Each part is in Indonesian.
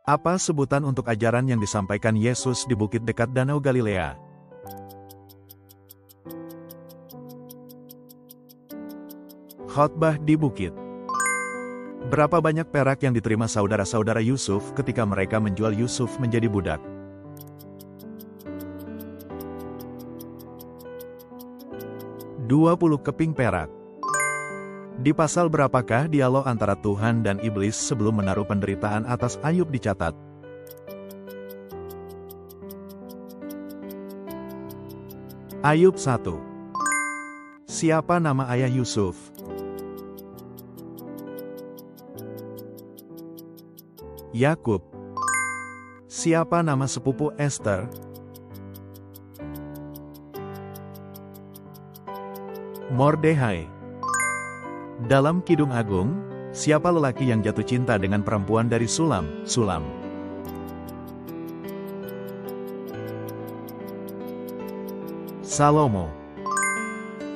Apa sebutan untuk ajaran yang disampaikan Yesus di bukit dekat Danau Galilea? Khotbah di bukit. Berapa banyak perak yang diterima saudara-saudara Yusuf ketika mereka menjual Yusuf menjadi budak? 20 keping perak. Di pasal berapakah dialog antara Tuhan dan iblis sebelum menaruh penderitaan atas Ayub dicatat? Ayub 1. Siapa nama ayah Yusuf? Yakub. Siapa nama sepupu Esther? Mordehai. Dalam Kidung Agung, siapa lelaki yang jatuh cinta dengan perempuan dari Sulam? Sulam. Salomo.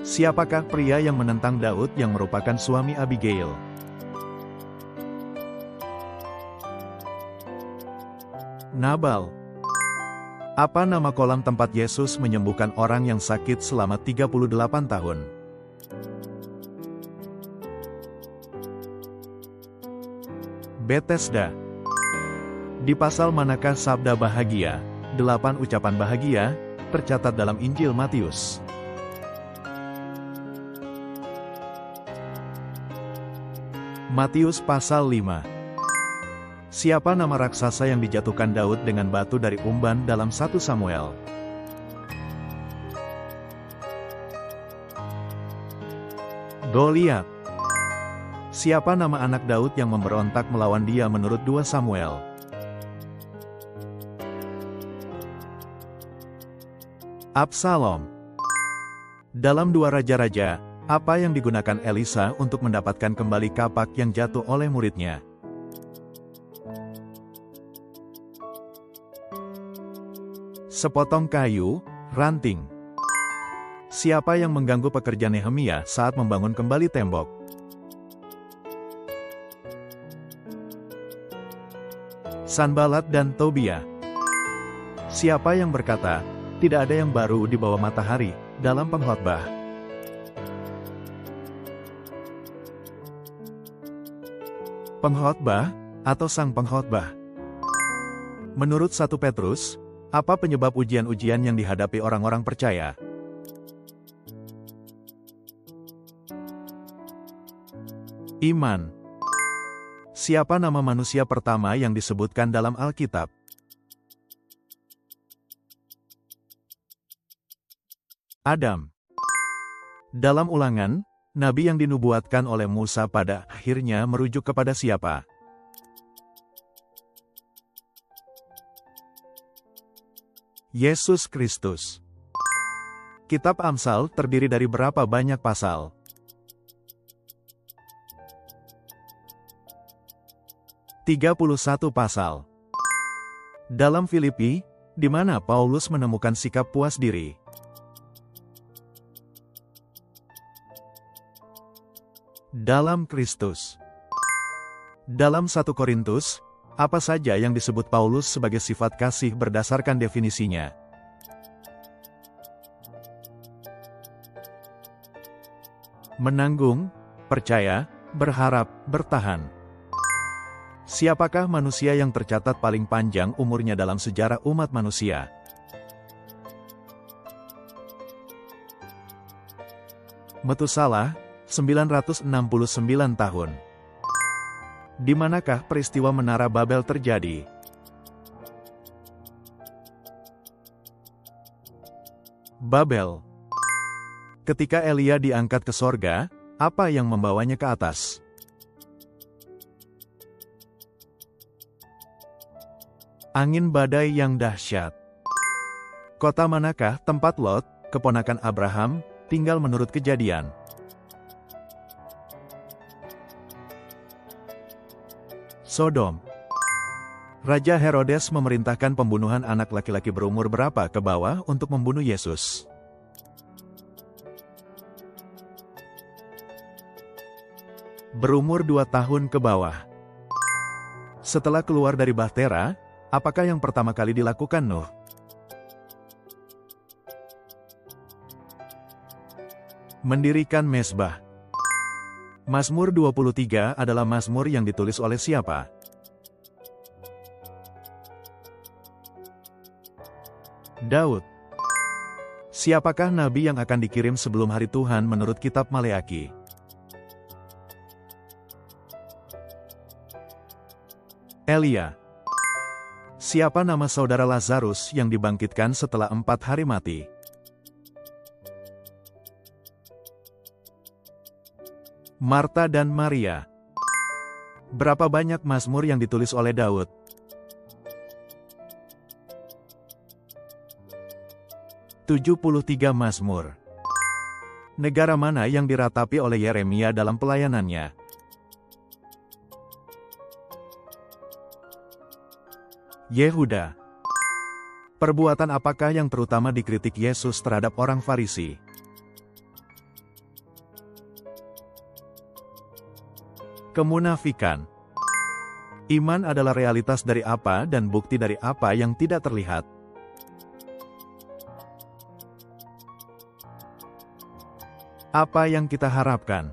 Siapakah pria yang menentang Daud yang merupakan suami Abigail? Nabal. Apa nama kolam tempat Yesus menyembuhkan orang yang sakit selama 38 tahun? Bethesda. Di pasal manakah sabda bahagia, 8 ucapan bahagia, tercatat dalam Injil Matius? Matius pasal 5. Siapa nama raksasa yang dijatuhkan Daud dengan batu dari umban dalam 1 Samuel? Goliat. Siapa nama anak Daud yang memberontak melawan dia menurut 2 Samuel? Absalom. Dalam 2 Raja-Raja, apa yang digunakan Elisa untuk mendapatkan kembali kapak yang jatuh oleh muridnya? Sepotong kayu, ranting. Siapa yang mengganggu pekerjaan Nehemia saat membangun kembali tembok? Sanbalat dan Tobia. Siapa yang berkata, tidak ada yang baru di bawah matahari, dalam pengkhotbah? Pengkhotbah, atau sang pengkhotbah? Menurut 1 Petrus, apa penyebab ujian-ujian yang dihadapi orang-orang percaya? Iman. Siapa nama manusia pertama yang disebutkan dalam Alkitab? Adam. Dalam Ulangan, nabi yang dinubuatkan oleh Musa pada akhirnya merujuk kepada siapa? Yesus Kristus. Kitab Amsal terdiri dari berapa banyak pasal? 31 pasal. Dalam Filipi, di mana Paulus menemukan sikap puas diri? Dalam Kristus. Dalam 1 Korintus, apa saja yang disebut Paulus sebagai sifat kasih berdasarkan definisinya? Menanggung, percaya, berharap, bertahan. Siapakah manusia yang tercatat paling panjang umurnya dalam sejarah umat manusia? Metusalah, 969 tahun. Di manakah peristiwa Menara Babel terjadi? Babel. Ketika Elia diangkat ke sorga, apa yang membawanya ke atas? Angin badai yang dahsyat. Kota manakah tempat Lot, keponakan Abraham, tinggal menurut Kejadian? Sodom. Raja Herodes memerintahkan pembunuhan anak laki-laki berumur berapa ke bawah untuk membunuh Yesus? Berumur 2 tahun ke bawah. Setelah keluar dari Bahtera, apakah yang pertama kali dilakukan Nuh? Mendirikan mezbah. Mazmur 23 adalah mazmur yang ditulis oleh siapa? Daud. Siapakah nabi yang akan dikirim sebelum hari Tuhan menurut kitab Maleaki? Elia. Siapa nama saudara Lazarus yang dibangkitkan setelah 4 hari mati? Marta dan Maria. Berapa banyak mazmur yang ditulis oleh Daud? 73 mazmur. Negara mana yang diratapi oleh Yeremia dalam pelayanannya? Yehuda. Perbuatan apakah yang terutama dikritik Yesus terhadap orang Farisi? Kemunafikan. Iman adalah realitas dari apa dan bukti dari apa yang tidak terlihat. Apa yang kita harapkan?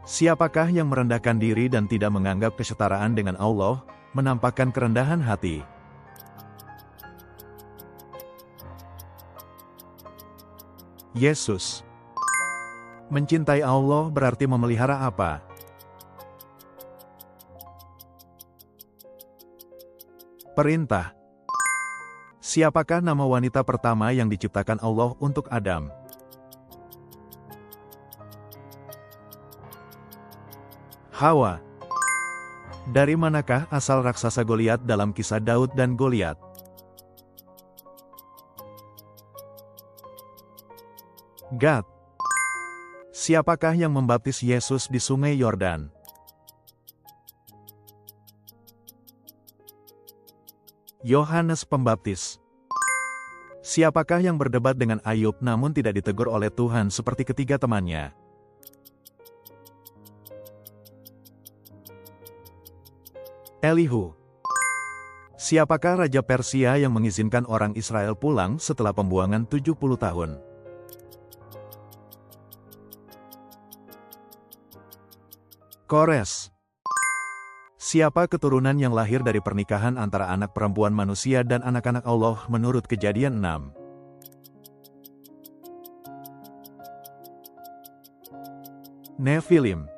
Siapakah yang merendahkan diri dan tidak menganggap kesetaraan dengan Allah, menampakkan kerendahan hati? Yesus. Mencintai Allah berarti memelihara apa? Perintah. Siapakah nama wanita pertama yang diciptakan Allah untuk Adam? Hawa. Dari manakah asal raksasa Goliat dalam kisah Daud dan Goliat? Gad. Siapakah yang membaptis Yesus di Sungai Yordan? Yohanes Pembaptis. Siapakah yang berdebat dengan Ayub namun tidak ditegur oleh Tuhan seperti ketiga temannya? Elihu. Siapakah Raja Persia yang mengizinkan orang Israel pulang setelah pembuangan 70 tahun? Kores. Siapa keturunan yang lahir dari pernikahan antara anak perempuan manusia dan anak-anak Allah menurut Kejadian 6? Nefilim.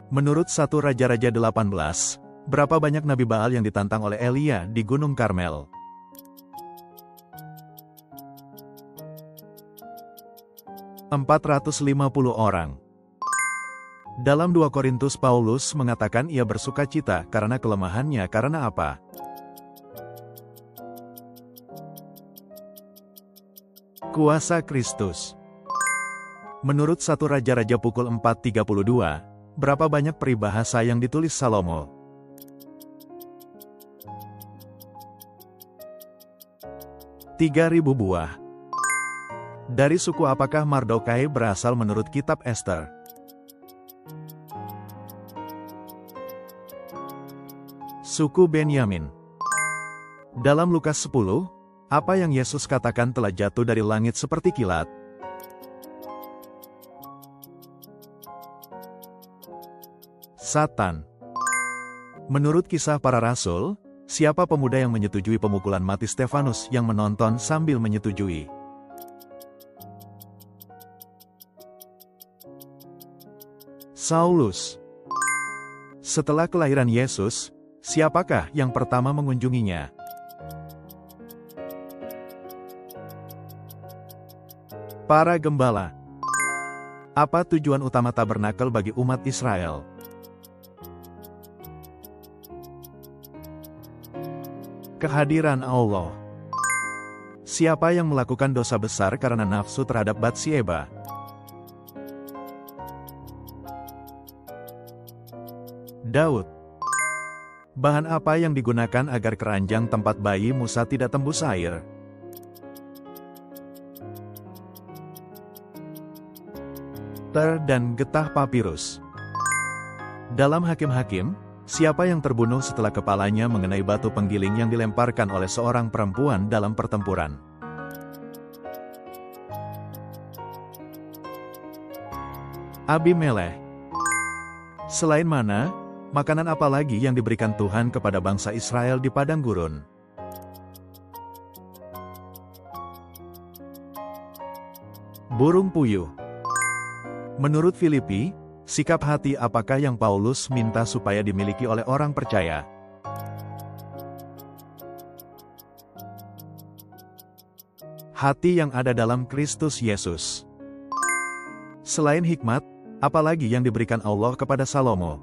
Menurut 1 Raja-Raja 18, berapa banyak Nabi Baal yang ditantang oleh Elia di Gunung Karmel? 450 orang. Dalam 2 Korintus Paulus mengatakan ia bersuka cita karena kelemahannya karena apa? Kuasa Kristus. Menurut 1 Raja-Raja pukul 4:32, berapa banyak peribahasa yang ditulis Salomo? 3.000 buah. Dari suku apakah Mardokai berasal menurut kitab Ester? Suku Benyamin. Dalam Lukas 10, apa yang Yesus katakan telah jatuh dari langit seperti kilat? Satan. Menurut Kisah Para Rasul, siapa pemuda yang menyetujui pemukulan mati Stefanus yang menonton sambil menyetujui? Saulus. Setelah kelahiran Yesus, siapakah yang pertama mengunjunginya? Para gembala. Apa tujuan utama tabernakel bagi umat Israel? Kehadiran Allah. Siapa yang melakukan dosa besar karena nafsu terhadap Batsyeba? Daud. Bahan apa yang digunakan agar keranjang tempat bayi Musa tidak tembus air? Ter dan getah papirus. Dalam Hakim-Hakim, Siapa yang terbunuh setelah kepalanya mengenai batu penggiling yang dilemparkan oleh seorang perempuan dalam pertempuran? Abimelekh. Selain mana, makanan apa lagi yang diberikan Tuhan kepada bangsa Israel di padang gurun? Burung puyuh. Menurut Filipi, sikap hati apakah yang Paulus minta supaya dimiliki oleh orang percaya? Hati yang ada dalam Kristus Yesus. Selain hikmat, apalagi yang diberikan Allah kepada Salomo?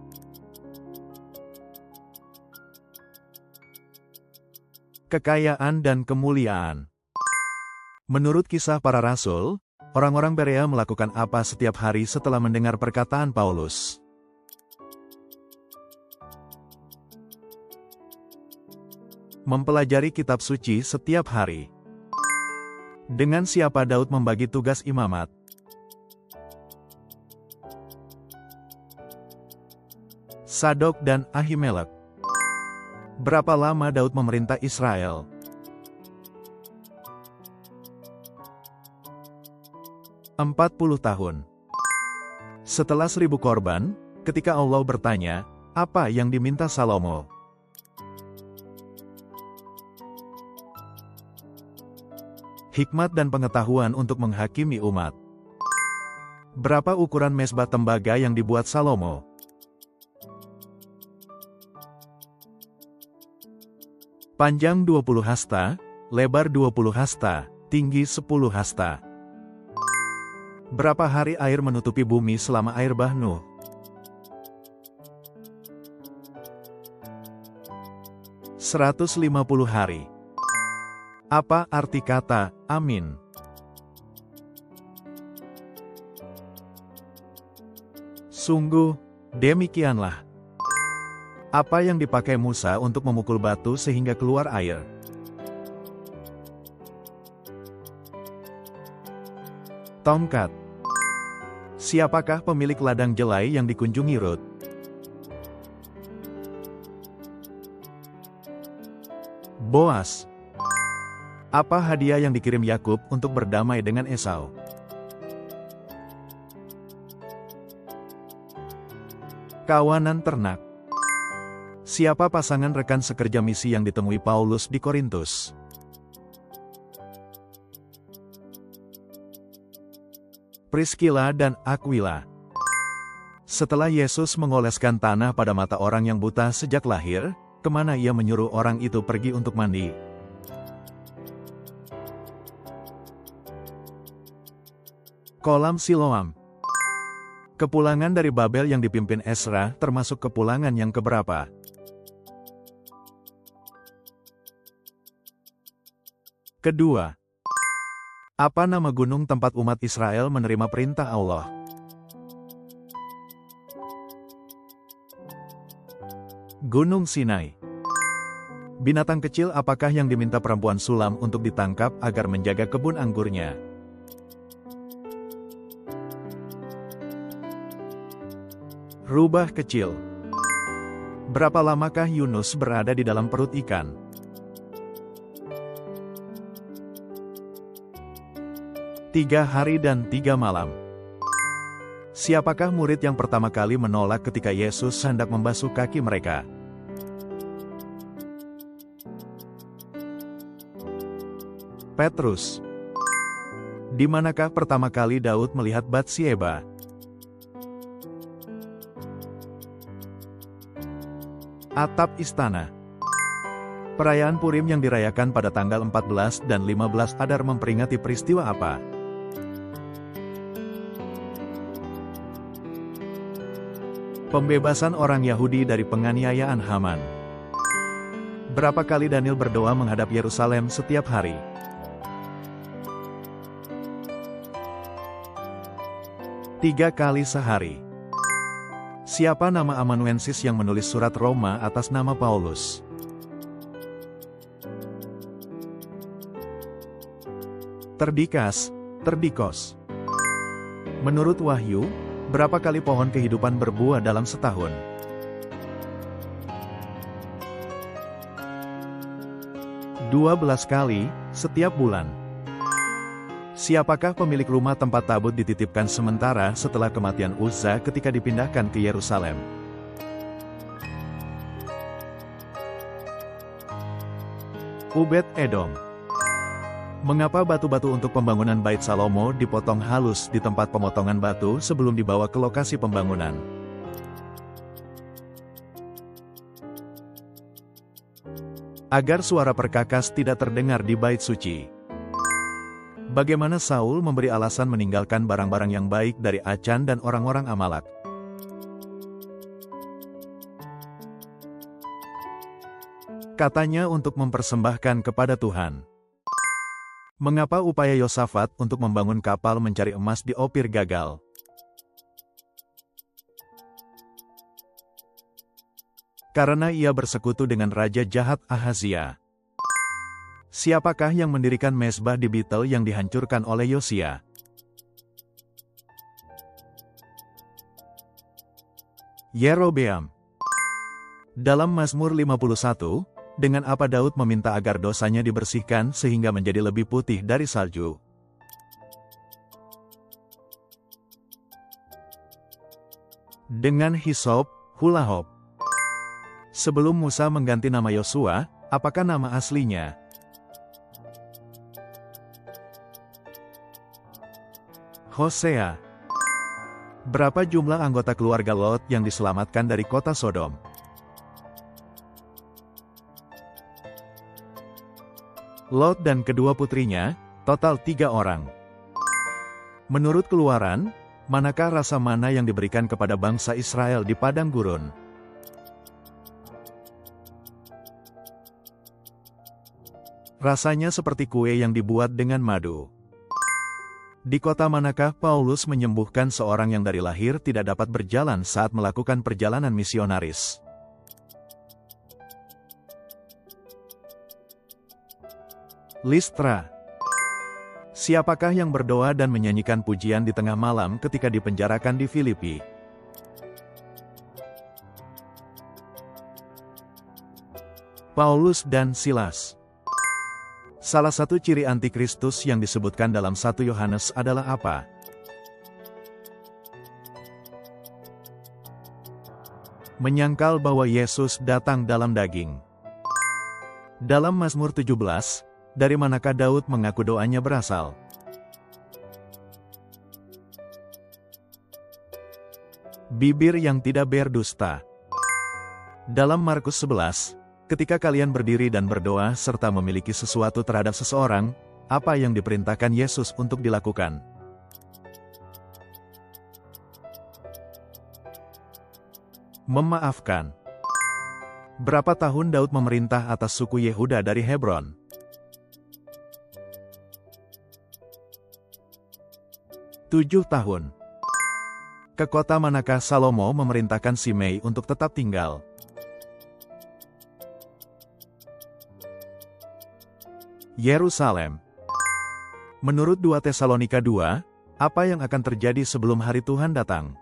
Kekayaan dan kemuliaan. Menurut Kisah Para Rasul, orang-orang Berea melakukan apa setiap hari setelah mendengar perkataan Paulus? Mempelajari kitab suci setiap hari. Dengan siapa Daud membagi tugas imamat? Sadok dan Ahimelek. Berapa lama Daud memerintah Israel? 40 tahun. Setelah 1000 korban, ketika Allah bertanya, apa yang diminta Salomo? Hikmat dan pengetahuan untuk menghakimi umat. Berapa ukuran mezbah tembaga yang dibuat Salomo? Panjang 20 hasta, lebar 20 hasta, tinggi 10 hasta. Berapa hari air menutupi bumi selama air bah Nuh? 150 hari. Apa arti kata amin? Sungguh, demikianlah. Apa yang dipakai Musa untuk memukul batu sehingga keluar air? Tongkat. Siapakah pemilik ladang jelai yang dikunjungi Rut? Boas. Apa hadiah yang dikirim Yakub untuk berdamai dengan Esau? Kawanan ternak. Siapa pasangan rekan sekerja misi yang ditemui Paulus di Korintus? Priskila dan Aquila. Setelah Yesus mengoleskan tanah pada mata orang yang buta sejak lahir, kemana ia menyuruh orang itu pergi untuk mandi? Kolam Siloam. Kepulangan dari Babel yang dipimpin Ezra termasuk kepulangan yang keberapa? Kedua. Apa nama gunung tempat umat Israel menerima perintah Allah? Gunung Sinai. Binatang kecil apakah yang diminta perempuan Sulam untuk ditangkap agar menjaga kebun anggurnya? Rubah kecil. Berapa lamakah Yunus berada di dalam perut ikan? 3 hari dan 3 malam. Siapakah murid yang pertama kali menolak ketika Yesus hendak membasuh kaki mereka? Petrus. Di manakah pertama kali Daud melihat Batsyeba? Atap istana. Perayaan Purim yang dirayakan pada tanggal 14 dan 15 Adar memperingati peristiwa apa? Pembebasan orang Yahudi dari penganiayaan Haman. Berapa kali Daniel berdoa menghadap Yerusalem setiap hari? 3 kali sehari. Siapa nama amanuensis yang menulis surat Roma atas nama Paulus? Terdikos. Menurut Wahyu, berapa kali pohon kehidupan berbuah dalam setahun? 12 kali, setiap bulan. Siapakah pemilik rumah tempat tabut dititipkan sementara setelah kematian Uzza ketika dipindahkan ke Yerusalem? Obed-Edom. Mengapa batu-batu untuk pembangunan Bait Salomo dipotong halus di tempat pemotongan batu sebelum dibawa ke lokasi pembangunan? Agar suara perkakas tidak terdengar di bait suci. Bagaimana Saul memberi alasan meninggalkan barang-barang yang baik dari Acan dan orang-orang Amalek? Katanya untuk mempersembahkan kepada Tuhan. Mengapa upaya Yosafat untuk membangun kapal mencari emas di Opir gagal? Karena ia bersekutu dengan raja jahat Ahazia. Siapakah yang mendirikan mezbah di Betel yang dihancurkan oleh Yosia? Yerobeam. Dalam Mazmur 51, dengan apa Daud meminta agar dosanya dibersihkan sehingga menjadi lebih putih dari salju? Dengan hisop, hulahop. Sebelum Musa mengganti nama Yosua, apakah nama aslinya? Hosea. Berapa jumlah anggota keluarga Lot yang diselamatkan dari kota Sodom? Lot dan kedua putrinya, total 3 orang. Menurut Keluaran, manakah rasa mana yang diberikan kepada bangsa Israel di padang gurun? Rasanya seperti kue yang dibuat dengan madu. Di kota manakah Paulus menyembuhkan seorang yang dari lahir tidak dapat berjalan saat melakukan perjalanan misionaris? Listra. Siapakah yang berdoa dan menyanyikan pujian di tengah malam ketika dipenjarakan di Filipi? Paulus dan Silas. Salah satu ciri antikristus yang disebutkan dalam 1 Yohanes adalah apa? Menyangkal bahwa Yesus datang dalam daging. Dalam Mazmur 17, dari manakah Daud mengaku doanya berasal? Bibir yang tidak berdusta. Dalam Markus 11, ketika kalian berdiri dan berdoa serta memiliki sesuatu terhadap seseorang, apa yang diperintahkan Yesus untuk dilakukan? Memaafkan. Berapa tahun Daud memerintah atas suku Yehuda dari Hebron? 7 tahun. Ke kota manakah Salomo memerintahkan Simei untuk tetap tinggal? Yerusalem. Menurut 2 Tesalonika 2, apa yang akan terjadi sebelum hari Tuhan datang?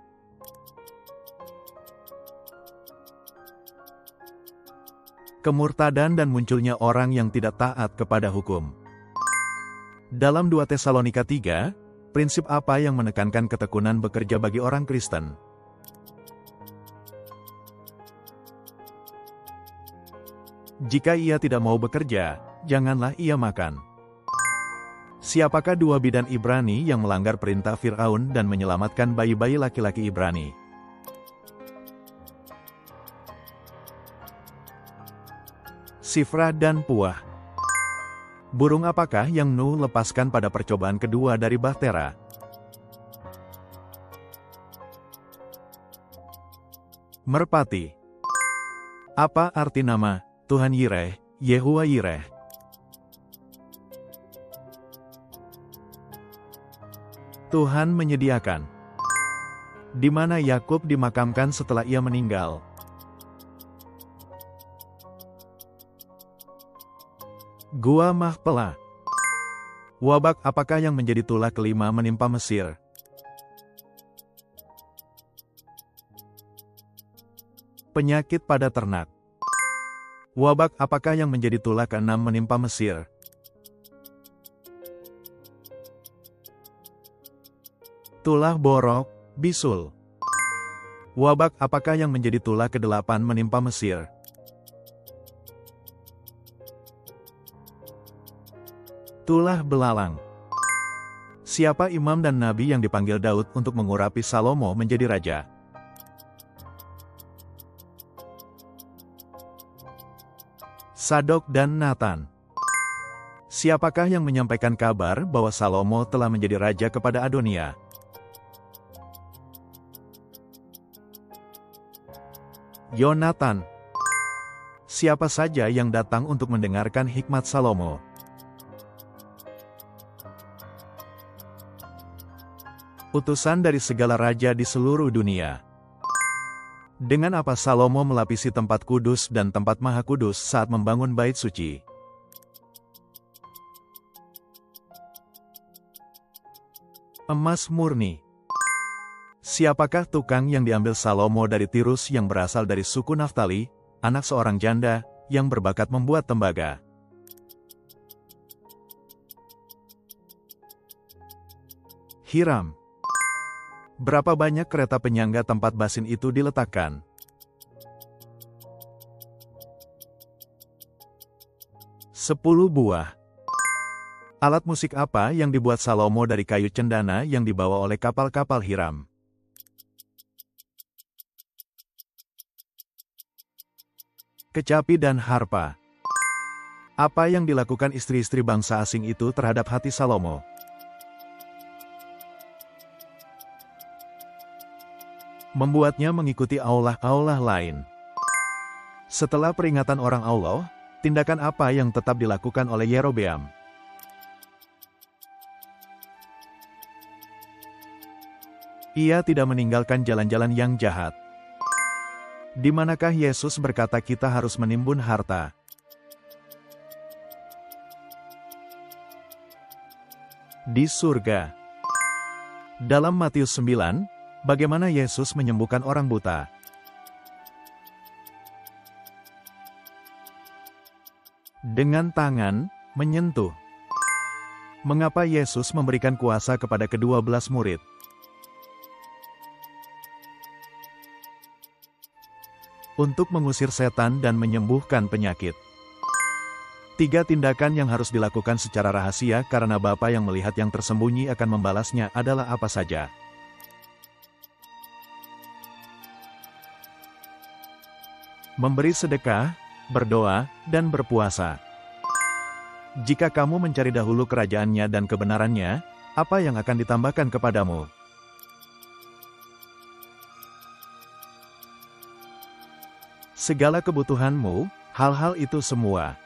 Kemurtadan dan munculnya orang yang tidak taat kepada hukum. Dalam 2 Tesalonika 3, prinsip apa yang menekankan ketekunan bekerja bagi orang Kristen? Jika ia tidak mau bekerja, janganlah ia makan. Siapakah 2 bidan Ibrani yang melanggar perintah Firaun dan menyelamatkan bayi-bayi laki-laki Ibrani? Sifra dan Puah. Burung apakah yang Nuh lepaskan pada percobaan kedua dari Bahtera? Merpati. Apa arti nama Tuhan Yireh, Yehuwa Yireh? Tuhan menyediakan. Di mana Yakub dimakamkan setelah ia meninggal? Gua Mahpelah. Wabak apakah yang menjadi tulah kelima menimpa Mesir? Penyakit pada ternak. Wabak apakah yang menjadi tulah ke-6 menimpa Mesir? Tulah borok, bisul. Wabak apakah yang menjadi tulah ke-8 menimpa Mesir? Tulah belalang. Siapa imam dan nabi yang dipanggil Daud untuk mengurapi Salomo menjadi raja? Sadok dan Natan. Siapakah yang menyampaikan kabar bahwa Salomo telah menjadi raja kepada Adonia? Yonatan. Siapa saja yang datang untuk mendengarkan hikmat Salomo? Utusan dari segala raja di seluruh dunia. Dengan apa Salomo melapisi tempat kudus dan tempat maha kudus saat membangun bait suci? Emas murni. Siapakah tukang yang diambil Salomo dari Tirus yang berasal dari suku Naftali, anak seorang janda, yang berbakat membuat tembaga? Hiram. Berapa banyak kereta penyangga tempat basin itu diletakkan? 10 buah. Alat musik apa yang dibuat Salomo dari kayu cendana yang dibawa oleh kapal-kapal Hiram? Kecapi dan harpa. Apa yang dilakukan istri-istri bangsa asing itu terhadap hati Salomo? Membuatnya mengikuti aulah-aulah lain. Setelah peringatan orang Allah, tindakan apa yang tetap dilakukan oleh Yerobeam? Ia tidak meninggalkan jalan-jalan yang jahat. Di manakah Yesus berkata kita harus menimbun harta? Di surga. Dalam Matius 9, bagaimana Yesus menyembuhkan orang buta? Dengan tangan, menyentuh. Mengapa Yesus memberikan kuasa kepada ke-12 murid? Untuk mengusir setan dan menyembuhkan penyakit. 3 tindakan yang harus dilakukan secara rahasia karena Bapa yang melihat yang tersembunyi akan membalasnya adalah apa saja? Memberi sedekah, berdoa, dan berpuasa. Jika kamu mencari dahulu kerajaannya dan kebenarannya, apa yang akan ditambahkan kepadamu? Segala kebutuhanmu, hal-hal itu semua.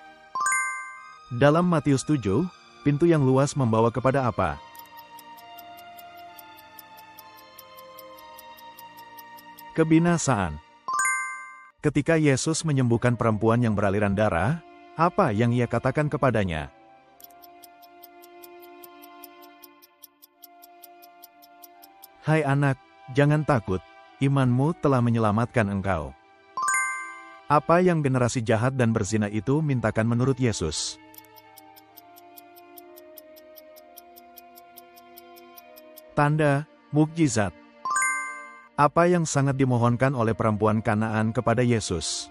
Dalam Matius 7, pintu yang luas membawa kepada apa? Kebinasaan. Ketika Yesus menyembuhkan perempuan yang beraliran darah, apa yang ia katakan kepadanya? Hai anak, jangan takut, imanmu telah menyelamatkan engkau. Apa yang generasi jahat dan berzina itu mintakan menurut Yesus? Tanda, mukjizat. Apa yang sangat dimohonkan oleh perempuan Kanaan kepada Yesus?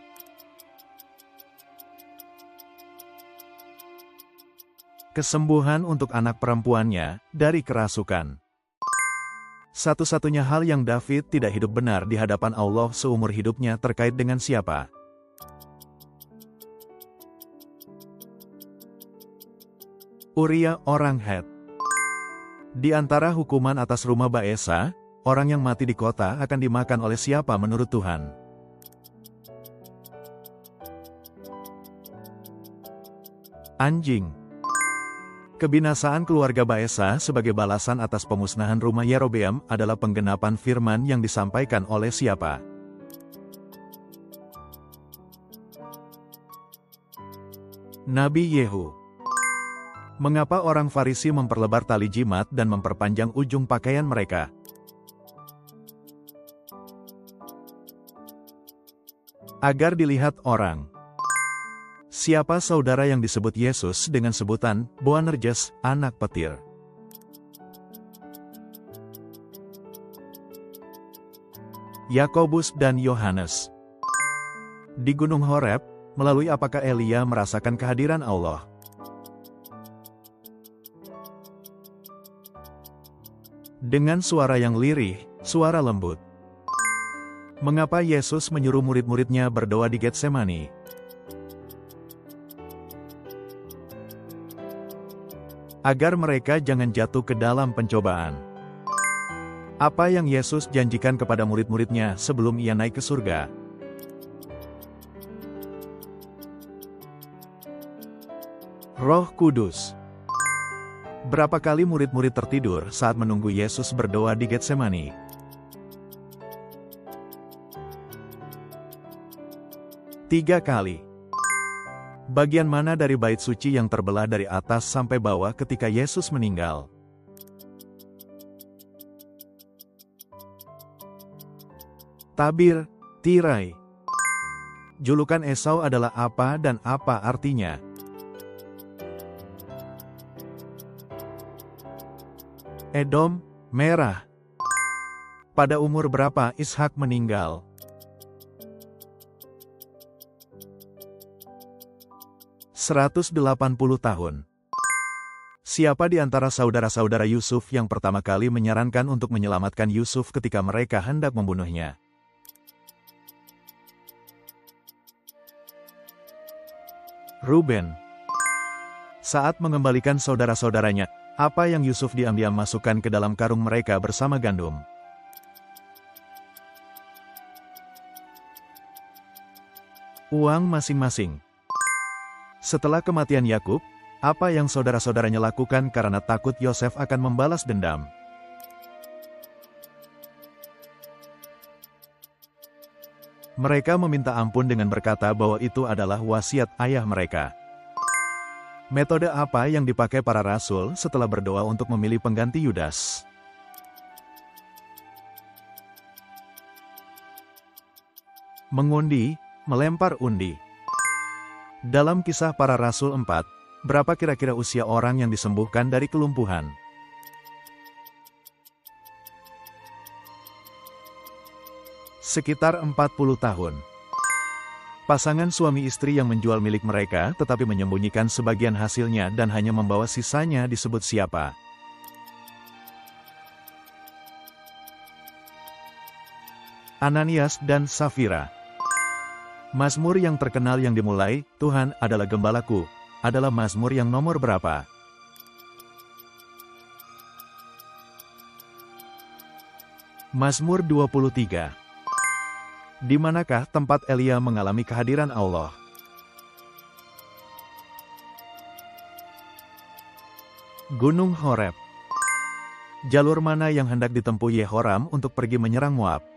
Kesembuhan untuk anak perempuannya dari kerasukan. Satu-satunya hal yang David tidak hidup benar di hadapan Allah seumur hidupnya terkait dengan siapa? Uria orang Het. Di antara hukuman atas rumah Baesa, orang yang mati di kota akan dimakan oleh siapa menurut Tuhan? Anjing. Kebinasaan keluarga Baesa sebagai balasan atas pemusnahan rumah Yerobeam adalah penggenapan firman yang disampaikan oleh siapa? Nabi Yehu. Mengapa orang Farisi memperlebar tali jimat dan memperpanjang ujung pakaian mereka? Agar dilihat orang. Siapa saudara yang disebut Yesus dengan sebutan Boanerges, anak petir? Yakobus dan Yohanes. Di Gunung Horeb, melalui apakah Elia merasakan kehadiran Allah? Dengan suara yang lirih, suara lembut. Mengapa Yesus menyuruh murid-muridnya berdoa di Getsemani? Agar mereka jangan jatuh ke dalam pencobaan. Apa yang Yesus janjikan kepada murid-muridnya sebelum ia naik ke surga? Roh Kudus. Berapa kali murid-murid tertidur saat menunggu Yesus berdoa di Getsemani? Tiga kali. Bagian mana dari bait suci yang terbelah dari atas sampai bawah ketika Yesus meninggal? Tabir, tirai. Julukan Esau adalah apa dan apa artinya? Edom, merah. Pada umur berapa Ishak meninggal? 180 tahun. Siapa di antara saudara-saudara Yusuf yang pertama kali menyarankan untuk menyelamatkan Yusuf ketika mereka hendak membunuhnya? Ruben. Saat mengembalikan saudara-saudaranya, apa yang Yusuf diam-diam masukkan ke dalam karung mereka bersama gandum? Uang masing-masing. Setelah kematian Yakub, apa yang saudara-saudaranya lakukan karena takut Yosef akan membalas dendam? Mereka meminta ampun dengan berkata bahwa itu adalah wasiat ayah mereka. Metode apa yang dipakai para rasul setelah berdoa untuk memilih pengganti Yudas? Mengundi, melempar undi. Dalam Kisah Para Rasul 4, berapa kira-kira usia orang yang disembuhkan dari kelumpuhan? Sekitar 40 tahun. Pasangan suami istri yang menjual milik mereka tetapi menyembunyikan sebagian hasilnya dan hanya membawa sisanya disebut siapa? Ananias dan Safira. Mazmur yang terkenal yang dimulai, Tuhan adalah gembalaku, adalah mazmur yang nomor berapa? Mazmur 23. Di manakah tempat Elia mengalami kehadiran Allah? Gunung Horeb. Jalur mana yang hendak ditempuh Yehoram untuk pergi menyerang Moab?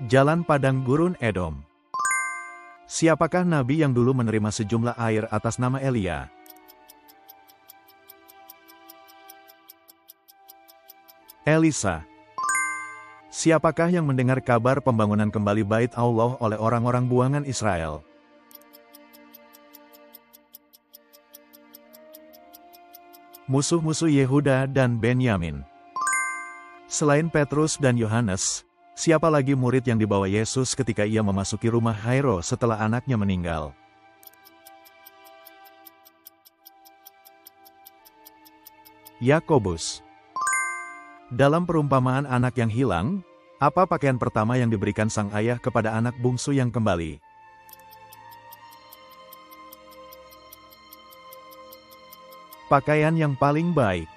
Jalan padang gurun Edom. Siapakah nabi yang dulu menerima sejumlah air atas nama Elia? Elisa. Siapakah yang mendengar kabar pembangunan kembali Bait Allah oleh orang-orang buangan Israel? Musuh-musuh Yehuda dan Benyamin. Selain Petrus dan Yohanes, siapa lagi murid yang dibawa Yesus ketika ia memasuki rumah Jairo setelah anaknya meninggal? Yakobus. Dalam perumpamaan anak yang hilang, apa pakaian pertama yang diberikan sang ayah kepada anak bungsu yang kembali? Pakaian yang paling baik.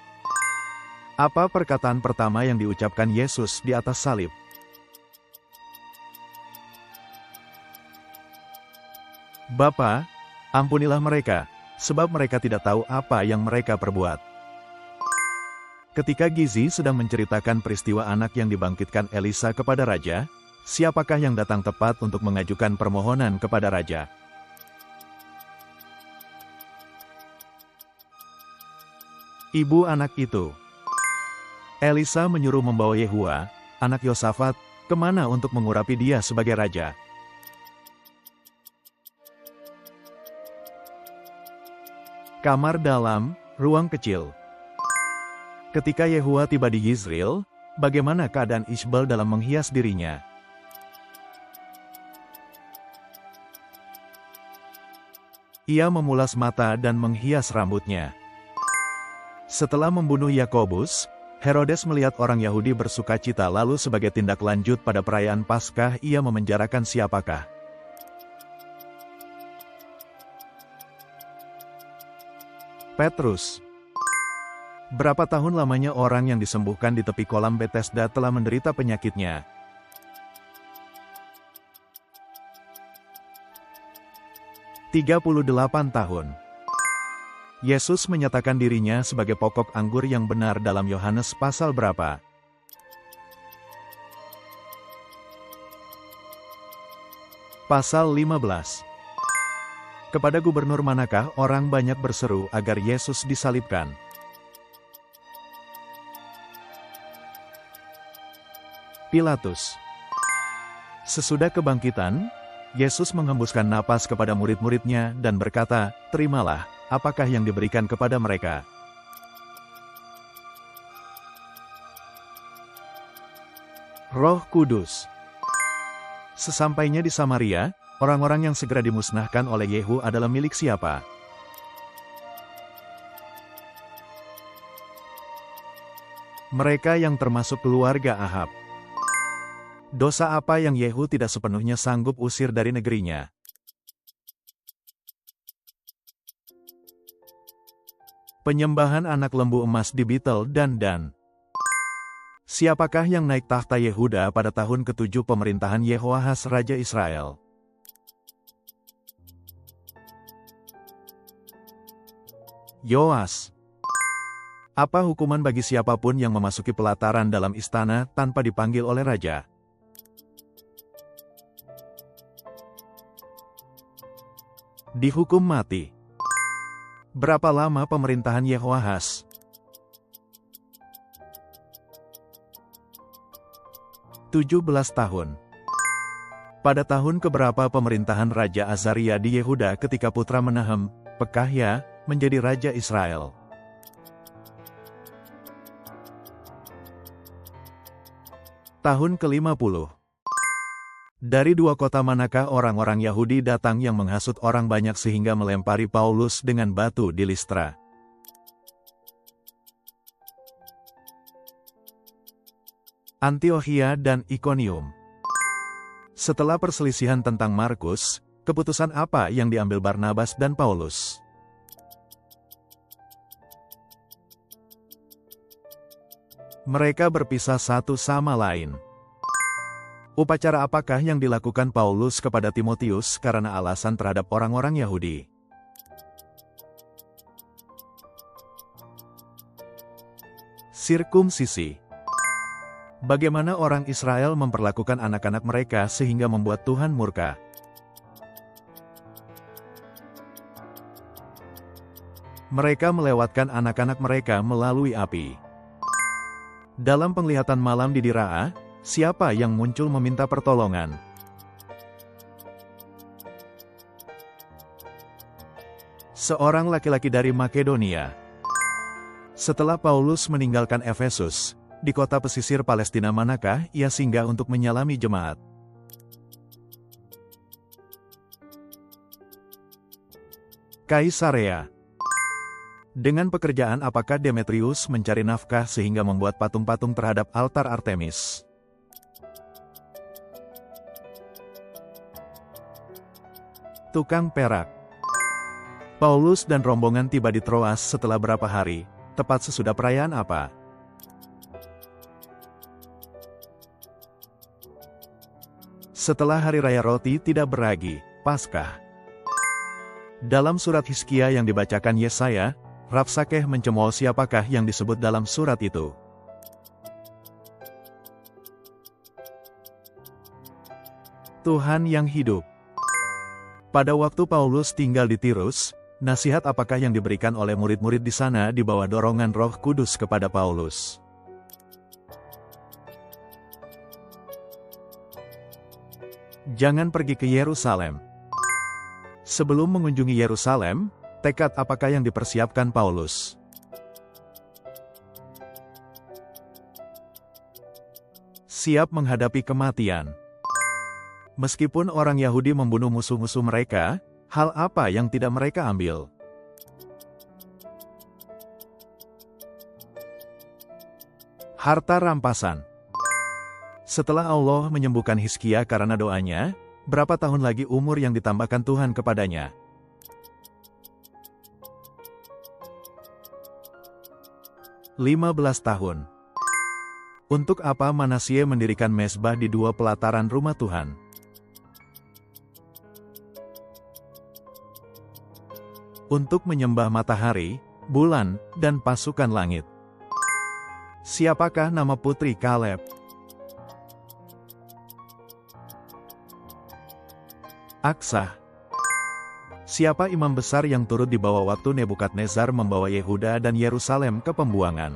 Apa perkataan pertama yang diucapkan Yesus di atas salib? Bapa, ampunilah mereka, sebab mereka tidak tahu apa yang mereka perbuat. Ketika Gizi sedang menceritakan peristiwa anak yang dibangkitkan Elisa kepada raja, siapakah yang datang tepat untuk mengajukan permohonan kepada raja? Ibu anak itu. Elisa menyuruh membawa Yehua, anak Yosafat, Kemana untuk mengurapi dia sebagai raja? Kamar dalam, ruang kecil. Ketika Yehua tiba di Yizril, bagaimana keadaan Isbal dalam menghias dirinya? Ia memulas mata dan menghias rambutnya. Setelah membunuh Yakobus, Herodes melihat orang Yahudi bersukacita, lalu sebagai tindak lanjut pada perayaan Paskah ia memenjarakan siapakah? Petrus. Berapa tahun lamanya orang yang disembuhkan di tepi kolam Betesda telah menderita penyakitnya? 38 tahun. Yesus menyatakan dirinya sebagai pokok anggur yang benar dalam Yohanes pasal berapa? Pasal 15. Kepada gubernur manakah orang banyak berseru agar Yesus disalibkan? Pilatus. Sesudah kebangkitan, Yesus menghembuskan napas kepada murid-muridnya dan berkata, "Terimalah, apakah yang diberikan kepada mereka." Roh Kudus. Sesampainya di Samaria, orang-orang yang segera dimusnahkan oleh Yehu adalah milik siapa? Mereka yang termasuk keluarga Ahab. Dosa apa yang Yehu tidak sepenuhnya sanggup usir dari negerinya? Penyembahan anak lembu emas di Betel dan Dan. Siapakah yang naik tahta Yehuda pada tahun ke-7 pemerintahan Yehoahas Raja Israel? Yoas. Apa hukuman bagi siapapun yang memasuki pelataran dalam istana tanpa dipanggil oleh raja? Dihukum mati. Berapa lama pemerintahan Yehoahas? 17 tahun. Pada tahun keberapa pemerintahan Raja Azaria di Yehuda ketika putra Menahem, Pekahya, menjadi Raja Israel? Tahun ke-50. Dari dua kota manakah orang-orang Yahudi datang yang menghasut orang banyak sehingga melempari Paulus dengan batu di Listra? Antiokhia dan Ikonium. Setelah perselisihan tentang Markus, keputusan apa yang diambil Barnabas dan Paulus? Mereka berpisah satu sama lain. Upacara apakah yang dilakukan Paulus kepada Timotius karena alasan terhadap orang-orang Yahudi? Sirkumsisi. Bagaimana orang Israel memperlakukan anak-anak mereka sehingga membuat Tuhan murka? Mereka melewatkan anak-anak mereka melalui api. Dalam penglihatan malam di Diraa, siapa yang muncul meminta pertolongan? Seorang laki-laki dari Makedonia. Setelah Paulus meninggalkan Efesus, di kota pesisir Palestina manakah ia singgah untuk menyalami jemaat? Kaisarea. Dengan pekerjaan apakah Demetrius mencari nafkah sehingga membuat patung-patung terhadap altar Artemis? Tukang perak. Paulus dan rombongan tiba di Troas setelah berapa hari, tepat sesudah perayaan apa? Setelah hari raya roti tidak beragi, Paskah. Dalam surat Hizkia yang dibacakan Yesaya, Rabsakeh mencemooh siapakah yang disebut dalam surat itu? Tuhan yang hidup. Pada waktu Paulus tinggal di Tirus, nasihat apakah yang diberikan oleh murid-murid di sana di bawah dorongan Roh Kudus kepada Paulus? Jangan pergi ke Yerusalem. Sebelum mengunjungi Yerusalem, tekad apakah yang dipersiapkan Paulus? Siap menghadapi kematian. Meskipun orang Yahudi membunuh musuh-musuh mereka, hal apa yang tidak mereka ambil? Harta rampasan. Setelah Allah menyembuhkan Hizkia karena doanya, berapa tahun lagi umur yang ditambahkan Tuhan kepadanya? 15 tahun. Untuk apa Manasye mendirikan mezbah di dua pelataran rumah Tuhan? Untuk menyembah matahari, bulan, dan pasukan langit. Siapakah nama putri Kaleb? Aksah. Siapa imam besar yang turut dibawa waktu Nebukadnezar membawa Yehuda dan Yerusalem ke pembuangan?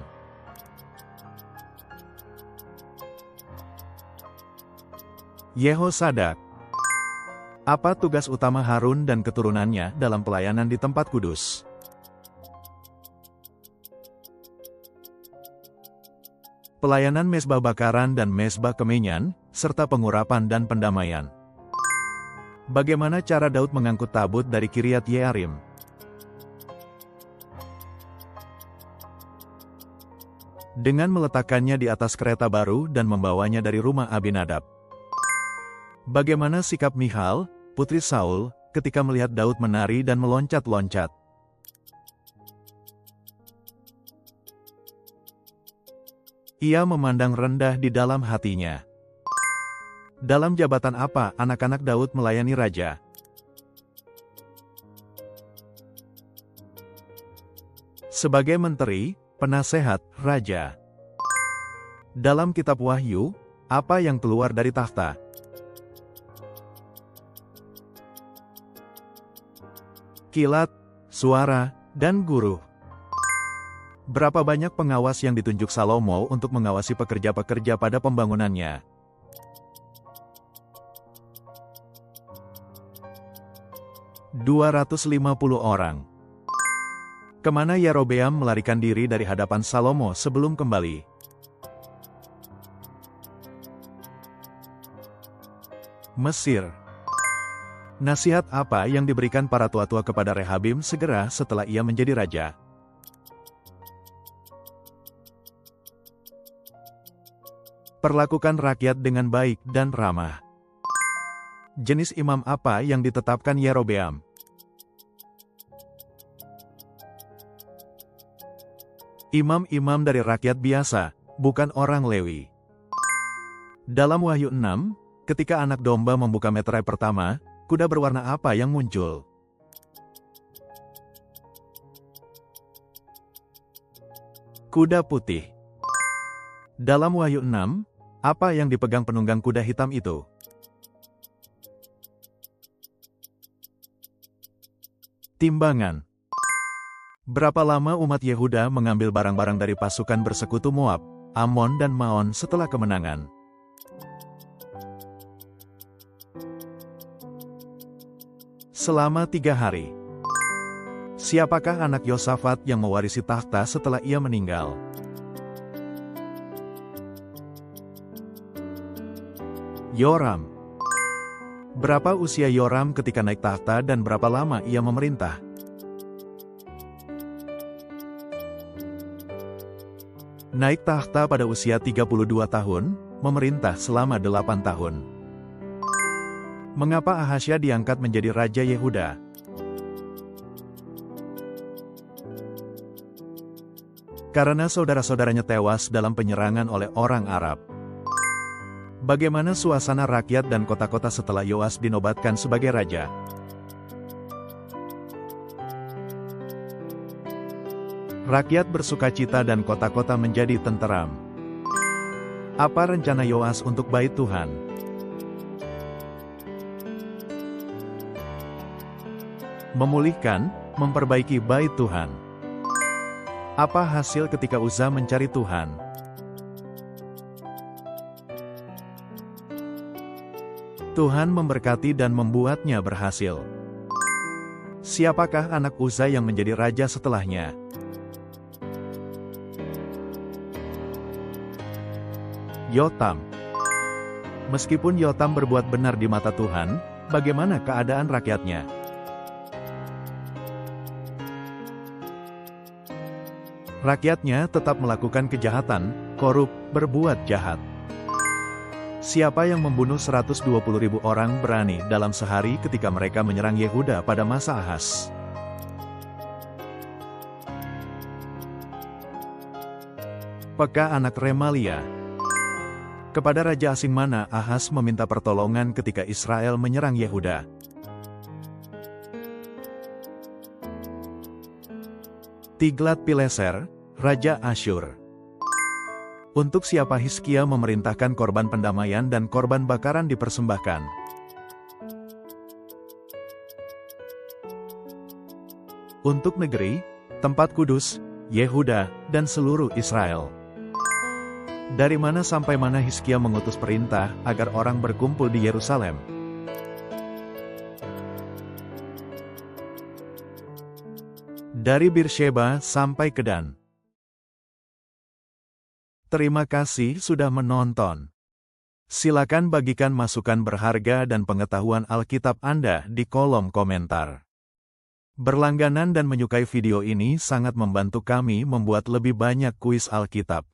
Yehosadak. Apa tugas utama Harun dan keturunannya dalam pelayanan di tempat kudus? Pelayanan mezbah bakaran dan mezbah kemenyan, serta pengurapan dan pendamaian. Bagaimana cara Daud mengangkut tabut dari Kiryat Yearim? Dengan meletakkannya di atas kereta baru dan membawanya dari rumah Abinadab. Bagaimana sikap Michal, putri Saul, ketika melihat Daud menari dan meloncat-loncat? Ia memandang rendah di dalam hatinya. Dalam jabatan apa anak-anak Daud melayani raja? Sebagai menteri, penasehat, raja. Dalam kitab Wahyu, apa yang keluar dari takhta? Kilat, suara, dan guruh. Berapa banyak pengawas yang ditunjuk Salomo untuk mengawasi pekerja-pekerja pada pembangunannya? 250 orang. Kemana Yerobeam melarikan diri dari hadapan Salomo sebelum kembali? Mesir. Nasihat apa yang diberikan para tua-tua kepada Rehabim segera setelah ia menjadi raja? Perlakukan rakyat dengan baik dan ramah. Jenis imam apa yang ditetapkan Yerobeam? Imam-imam dari rakyat biasa, bukan orang Lewi. Dalam Wahyu 6, ketika anak domba membuka meterai pertama, kuda berwarna apa yang muncul? Kuda putih. Dalam Wahyu 6, apa yang dipegang penunggang kuda hitam itu? Timbangan. Berapa lama umat Yehuda mengambil barang-barang dari pasukan bersekutu Moab, Amon dan Maon setelah kemenangan? Selama 3 hari. Siapakah anak Yosafat yang mewarisi takhta setelah ia meninggal? Yoram. Berapa usia Yoram ketika naik takhta dan berapa lama ia memerintah? Naik takhta pada usia 32 tahun, memerintah selama 8 tahun. Mengapa Ahasya diangkat menjadi Raja Yehuda? Karena saudara-saudaranya tewas dalam penyerangan oleh orang Arab. Bagaimana suasana rakyat dan kota-kota setelah Yoas dinobatkan sebagai raja? Rakyat bersukacita dan kota-kota menjadi tenteram. Apa rencana Yoas untuk Bait Tuhan? Memulihkan, memperbaiki Bait Tuhan. Apa hasil ketika Uzza mencari Tuhan? Tuhan memberkati dan membuatnya berhasil. Siapakah anak Uzai yang menjadi raja setelahnya? Yotam. Meskipun Yotam berbuat benar di mata Tuhan, bagaimana keadaan rakyatnya? Rakyatnya tetap melakukan kejahatan, korup, berbuat jahat. Siapa yang membunuh 120.000 orang berani dalam sehari ketika mereka menyerang Yehuda pada masa Ahas? Pekah anak Remalia. Kepada raja asing mana Ahas meminta pertolongan ketika Israel menyerang Yehuda? Tiglat-Pileser, Raja Asyur. Untuk siapa Hizkia memerintahkan korban pendamaian dan korban bakaran dipersembahkan? Untuk negeri, tempat kudus, Yehuda, dan seluruh Israel. Dari mana sampai mana Hizkia mengutus perintah agar orang berkumpul di Yerusalem? Dari Beersheba sampai ke Dan. Terima kasih sudah menonton. Silakan bagikan masukan berharga dan pengetahuan Alkitab Anda di kolom komentar. Berlangganan dan menyukai video ini sangat membantu kami membuat lebih banyak kuis Alkitab.